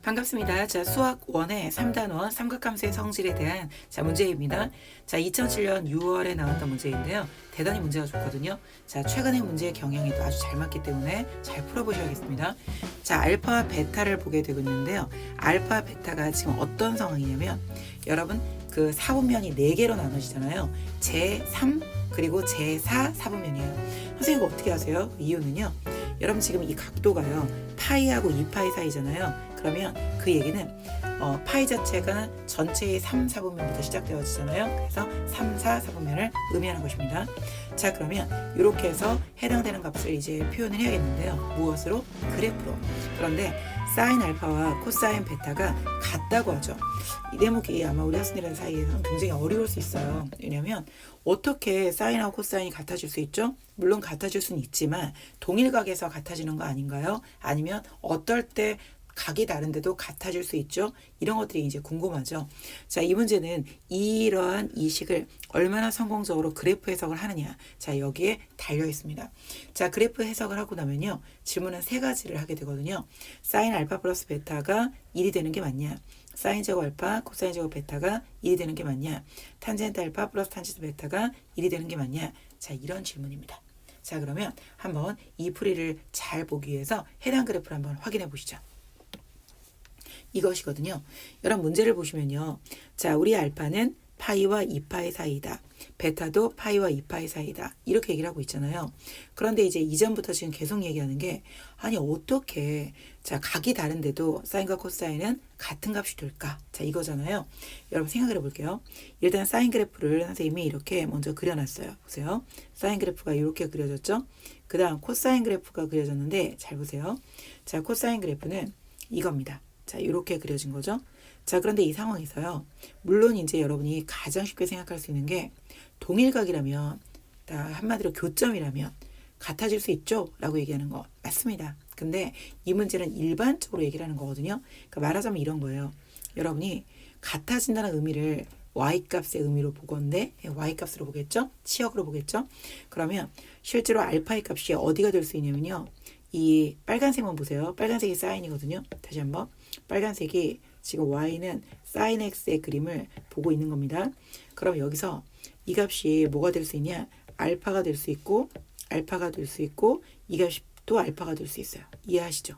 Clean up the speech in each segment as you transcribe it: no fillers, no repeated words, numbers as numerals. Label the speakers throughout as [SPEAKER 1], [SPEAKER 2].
[SPEAKER 1] 반갑습니다. 자, 수학 1의 3단원 삼각함수의 성질에 대한 문제입니다. 자, 2007년 6월에 나왔던 문제인데요. 대단히 문제가 좋거든요. 자, 최근의 문제의 경향에도 아주 잘 맞기 때문에 잘 풀어보셔야겠습니다. 자, 알파와 베타를 보게 되고 있는데요. 알파, 베타가 지금 어떤 상황이냐면 여러분 그 사분면이 4개로 나눠지잖아요. 제3 그리고 제4 사분면이에요. 선생님 이거 어떻게 하세요? 이유는요. 여러분 지금 이 각도가요. 파이하고 2파이 사이잖아요. 그러면 그 얘기는 파이 자체가 전체의 3, 4분면부터 시작되어지잖아요. 그래서 3, 4, 4분면을 의미하는 것입니다. 자, 그러면 이렇게 해서 해당되는 값을 이제 표현을 해야겠는데요. 무엇으로? 그래프로. 그런데 사인 알파와 코사인 베타가 같다고 하죠. 이 대목이 아마 우리 학생들 사이에서 굉장히 어려울 수 있어요. 왜냐하면 어떻게 사인하고 코사인이 같아질 수 있죠? 물론 같아질 수는 있지만 동일각에서 같아지는 거 아닌가요? 아니면 어떨 때 각이 다른데도 같아질 수 있죠. 이런 것들이 이제 궁금하죠. 자, 이 문제는 이러한 이식을 얼마나 성공적으로 그래프 해석을 하느냐. 자, 여기에 달려 있습니다. 자, 그래프 해석을 하고 나면요. 질문은 3가지를 하게 되거든요. 사인 알파 플러스 베타가 1이 되는 게 맞냐? 사인 제곱 알파, 코사인 제곱 베타가 1이 되는 게 맞냐? 탄젠트 알파 플러스 탄젠트 베타가 1이 되는 게 맞냐? 자, 이런 질문입니다. 자, 그러면 한번 이 풀이를 잘 보기 위해서 해당 그래프를 한번 확인해 보시죠. 이것이거든요. 여러분 문제를 보시면요. 자, 우리 알파는 파이와 2파이 사이다. 베타도 파이와 2파이 사이다. 이렇게 얘기를 하고 있잖아요. 그런데 이제 이전부터 지금 계속 얘기하는 게 아니 어떻게 자 각이 다른데도 사인과 코사인은 같은 값이 될까? 자, 이거잖아요. 여러분 생각을 해볼게요. 일단 사인 그래프를 선생님이 이렇게 먼저 그려놨어요. 보세요. 사인 그래프가 이렇게 그려졌죠. 그 다음 코사인 그래프가 그려졌는데 잘 보세요. 자, 코사인 그래프는 이겁니다. 자, 이렇게 그려진 거죠. 자, 그런데 이 상황에서요. 물론 이제 여러분이 가장 쉽게 생각할 수 있는 게 동일각이라면, 한마디로 교점이라면 같아질 수 있죠? 라고 얘기하는 거 맞습니다. 근데 이 문제는 일반적으로 얘기를 하는 거거든요. 그러니까 말하자면 이런 거예요. 여러분이 같아진다는 의미를 y값의 의미로 보건데 y값으로 보겠죠? 치역으로 보겠죠? 그러면 실제로 알파의 값이 어디가 될 수 있냐면요. 이 빨간색만 보세요. 빨간색이 사인이거든요. 다시 한번. 빨간색이 지금 y는 sin x의 그림을 보고 있는 겁니다. 그럼 여기서 이 값이 뭐가 될 수 있냐? 알파가 될 수 있고 알파가 될 수 있고 이 값이 또 알파가 될 수 있어요. 이해하시죠?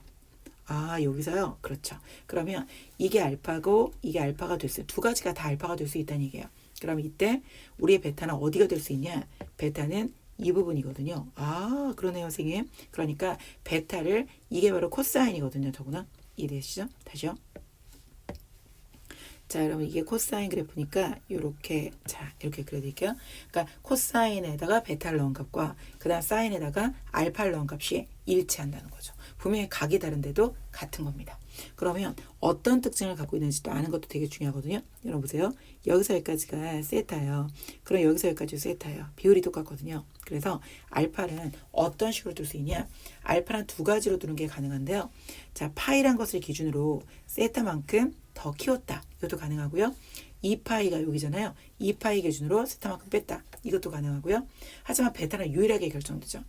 [SPEAKER 1] 아, 여기서요. 그렇죠. 그러면 이게 알파고 이게 알파가 될 수, 2가지가 다 알파가 될 수 있다는 얘기예요. 그럼 이때 우리의 베타는 어디가 될 수 있냐? 베타는 이 부분이거든요. 아, 그러네요, 선생님. 그러니까 베타를 이게 바로 코사인이거든요. 더구나. 이해되시죠? 다시요. 자, 여러분 이게 코사인 그래프니까 이렇게 이렇게 그려드릴게요. 그러니까 코사인에다가 베타를 넣은 값과 그 다음 사인에다가 알파를 넣은 값이 일치한다는 거죠. 분명히 각이 다른데도 같은 겁니다. 그러면 어떤 특징을 갖고 있는지도 아는 것도 되게 중요하거든요. 여러분 보세요. 여기서 여기까지가 세타예요. 그럼 여기서 여기까지 세타예요. 비율이 똑같거든요. 그래서 알파는 어떤 식으로 둘 수 있냐? 알파는 2가지로 두는 게 가능한데요. 자, 파이란 것을 기준으로 세타만큼 더 키웠다. 이것도 가능하고요. 2파이가 여기잖아요. 2파이 기준으로 세타만큼 뺐다. 이것도 가능하고요. 하지만 베타는 유일하게 결정되죠.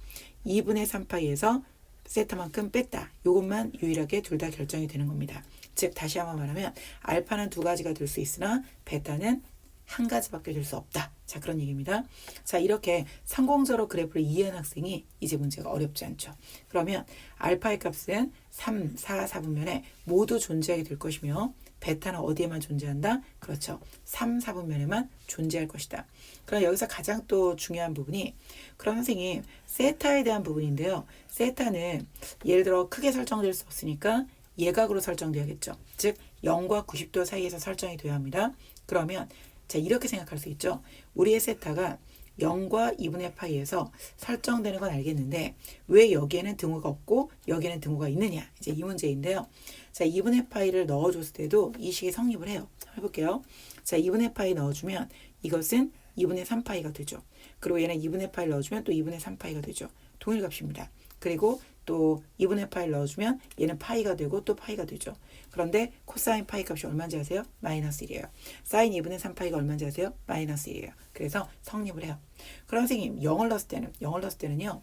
[SPEAKER 1] 2분의 3파이에서 세타만큼 뺐다. 이것만 유일하게 둘 다 결정이 되는 겁니다. 즉 다시 한번 말하면 알파는 2가지가 될 수 있으나 베타는 1가지밖에 될 수 없다. 자, 그런 얘기입니다. 자, 이렇게 성공적으로 그래프를 이해한 학생이 이제 문제가 어렵지 않죠. 그러면 알파의 값은 3, 4, 4분면에 모두 존재하게 될 것이며 베타는 어디에만 존재한다? 그렇죠. 3, 4분면에만 존재할 것이다. 그럼 여기서 가장 또 중요한 부분이 그럼 선생님 세타에 대한 부분인데요. 세타는 예를 들어 크게 설정될 수 없으니까 예각으로 설정돼야겠죠. 즉 0과 90도 사이에서 설정이 되어야 합니다. 그러면 자, 이렇게 생각할 수 있죠. 우리의 세타가 0과 2분의 파이에서 설정되는 건 알겠는데 왜 여기에는 등호가 없고 여기에는 등호가 있느냐? 이제 이 문제인데요. 자, 2분의 파이를 넣어줬을 때도 이 식이 성립을 해요. 해볼게요. 자, 2분의 파이 넣어주면 이것은 2분의 3파이가 되죠. 그리고 얘는 2분의 파이를 넣어주면 또 2분의 3파이가 되죠. 동일값입니다. 그리고 또 2분의 파이를 넣어주면 얘는 파이가 되고 또 파이가 되죠. 그런데 코사인 파이 값이 얼마인지 아세요? 마이너스 1이에요. 사인 2분의 3파이가 얼마인지 아세요? 마이너스 1이에요. 그래서 성립을 해요. 그럼 선생님 0을 넣었을 때는요.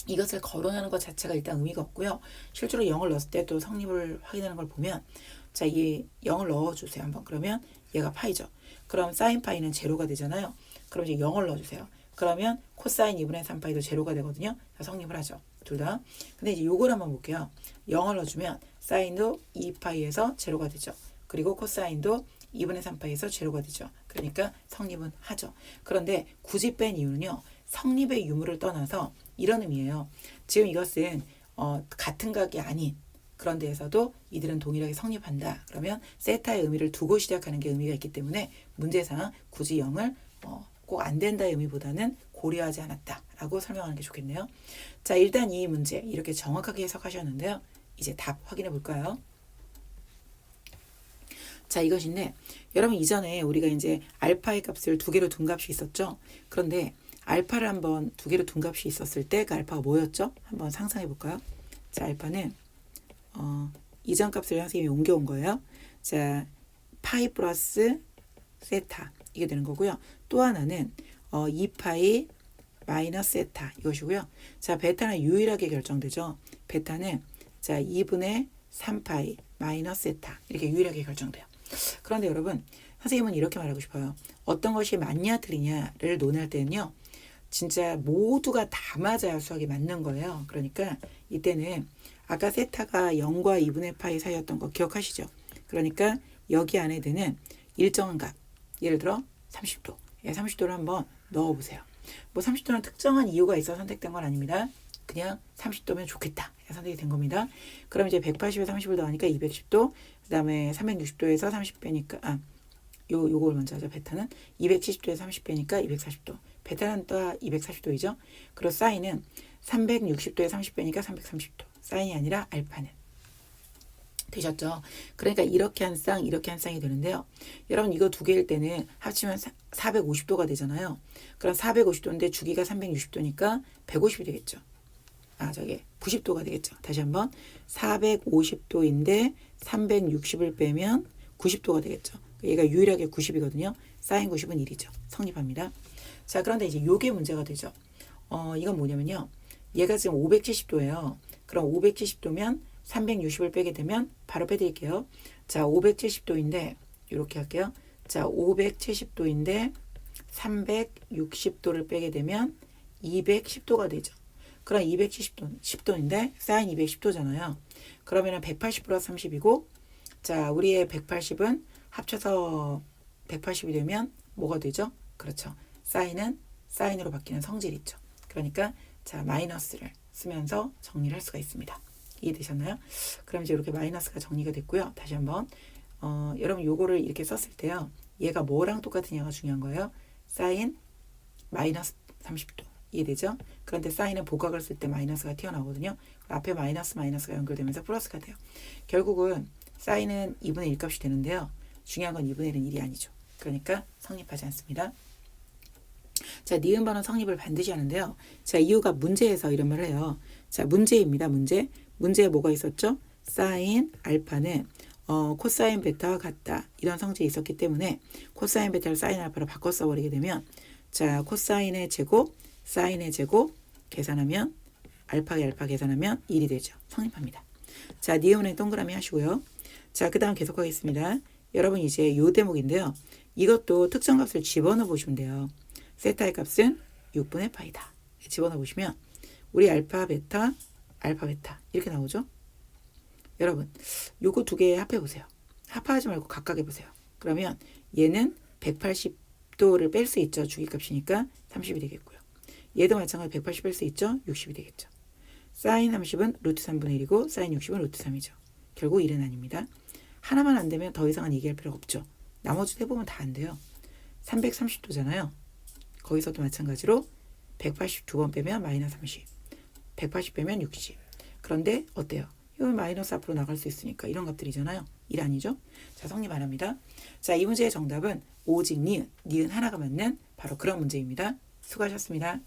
[SPEAKER 1] 이것을 거론하는 것 자체가 일단 의미가 없고요. 실제로 0을 넣었을 때 또 성립을 확인하는 걸 보면 자, 이 0을 넣어주세요. 한번. 그러면 얘가 파이죠. 그럼 사인 파이는 제로가 되잖아요. 그럼 이제 0을 넣어주세요. 그러면 코사인 2분의 3파이도 제로가 되거든요. 성립을 하죠. 둘 다. 근데 이제 요걸 한번 볼게요. 0을 넣어주면 사인도 2파이에서 제로가 되죠. 그리고 코사인도 2분의 3파이에서 제로가 되죠. 그러니까 성립은 하죠. 그런데 굳이 뺀 이유는요. 성립의 유무를 떠나서 이런 의미예요. 지금 이것은 같은 각이 아닌 그런 데에서도 이들은 동일하게 성립한다. 그러면 세타의 의미를 두고 시작하는 게 의미가 있기 때문에 문제상 굳이 0을 꼭 안 된다의 의미보다는 고려하지 않았다라고 설명하는 게 좋겠네요. 자, 일단 이 문제 이렇게 정확하게 해석하셨는데요. 이제 답 확인해 볼까요? 자, 이것인데 여러분 이전에 우리가 이제 알파의 값을 두 개로 둔 값이 있었죠. 그런데 알파를 한번 두 개로 둔 값이 있었을 때 그 알파가 뭐였죠? 한번 상상해 볼까요? 자, 알파는 이전 값을 선생님이 옮겨온 거예요. 자, 파이 플러스 세타 이게 되는 거고요. 또 하나는 2파이 마이너스 세타 이것이고요. 자, 베타는 유일하게 결정되죠. 베타는 자 2분의 3파이 마이너스 세타 이렇게 유일하게 결정돼요. 그런데 여러분 선생님은 이렇게 말하고 싶어요. 어떤 것이 맞냐 틀리냐를 논할 때는요. 진짜 모두가 다 맞아야 수학이 맞는 거예요. 그러니까 이때는 아까 세타가 0과 2분의 파이 사이였던 거 기억하시죠? 그러니까 여기 안에 드는 일정한 값 예를 들어 30도 30도를 한번 넣어보세요. 뭐 30도는 특정한 이유가 있어 선택된 건 아닙니다. 그냥 30도면 좋겠다 선택이 된 겁니다. 그럼 이제 180에서 30을 더하니까 210도 그 다음에 360도에서 30빼니까 요걸 먼저 하죠. 베타는 270도에서 30빼니까 240도 베타는 또 240도이죠. 그리고 사인은 360도에 30빼니까 330도 사인이 아니라 알파는 되셨죠. 그러니까 이렇게 한 쌍 이렇게 한 쌍이 되는데요. 여러분 이거 두 개일 때는 합치면 450도가 되잖아요. 그럼 450도인데 주기가 360도니까 150이 되겠죠. 저게 90도가 되겠죠. 다시 한번 450도인데 360을 빼면 90도가 되겠죠. 얘가 유일하게 90이거든요. 사인 90은 1이죠. 성립합니다. 자, 그런데 이제 요게 문제가 되죠. 이건 뭐냐면요. 얘가 지금 570도예요. 그럼 570도면 360을 빼게 되면 바로 빼드릴게요. 자, 570도인데 이렇게 할게요. 자, 570도인데 360도를 빼게 되면 210도가 되죠. 그럼 210도인데 사인 210도잖아요. 그러면은 180 플러스 30이고 자, 우리의 180은 합쳐서 180이 되면 뭐가 되죠? 그렇죠. 사인은 사인으로 바뀌는 성질이 있죠. 그러니까 자, 마이너스를 쓰면서 정리를 할 수가 있습니다. 이해되셨나요? 그럼 이제 이렇게 마이너스가 정리가 됐고요. 다시 한번 여러분 요거를 이렇게 썼을 때요. 얘가 뭐랑 똑같으냐가 중요한 거예요. 사인 마이너스 30도 이해되죠? 그런데 사인은 복각을 쓸 때 마이너스가 튀어나오거든요. 앞에 마이너스가 연결되면서 플러스가 돼요. 결국은 사인은 2분의 1 값이 되는데요. 중요한 건 2분의 1은 1이 아니죠. 그러니까 성립하지 않습니다. 자, 니은 번호 성립을 반드시 하는데요. 자, 이유가 문제에서 이런 말을 해요. 자, 문제입니다. 문제에 뭐가 있었죠? 사인 알파는 코사인 베타와 같다. 이런 성질이 있었기 때문에 코사인 베타를 사인 알파로 바꿔 써버리게 되면 자, 코사인의 제곱, 사인의 제곱 계산하면 알파의 알파 계산하면 1이 되죠. 성립합니다. 자, 니은에 동그라미 하시고요. 자, 그 다음 계속하겠습니다. 여러분 이제 요 대목인데요. 이것도 특정값을 집어넣어 보시면 돼요. 세타의 값은 6분의 파이다. 집어넣어 보시면 우리 알파 베타 이렇게 나오죠. 여러분 요거 두 개 합해 보세요. 합하지 말고 각각 해보세요. 그러면 얘는 180도를 뺄 수 있죠. 주기값이니까 30이 되겠고요. 얘도 마찬가지로 180 뺄 수 있죠. 60이 되겠죠. 사인 30은 루트 3분의 1이고 사인 60은 루트 3이죠. 결국 1은 아닙니다. 하나만 안 되면 더 이상은 얘기할 필요가 없죠. 나머지 해보면 다 안 돼요. 330도잖아요. 거기서도 마찬가지로 182번 빼면 마이너스 30. 180 빼면 60. 그런데 어때요? 이건 마이너스 앞으로 나갈 수 있으니까 이런 값들이잖아요. 1 아니죠? 자, 성립 안 합니다. 자, 이 문제의 정답은 오직 니은 하나가 맞는 바로 그런 문제입니다. 수고하셨습니다.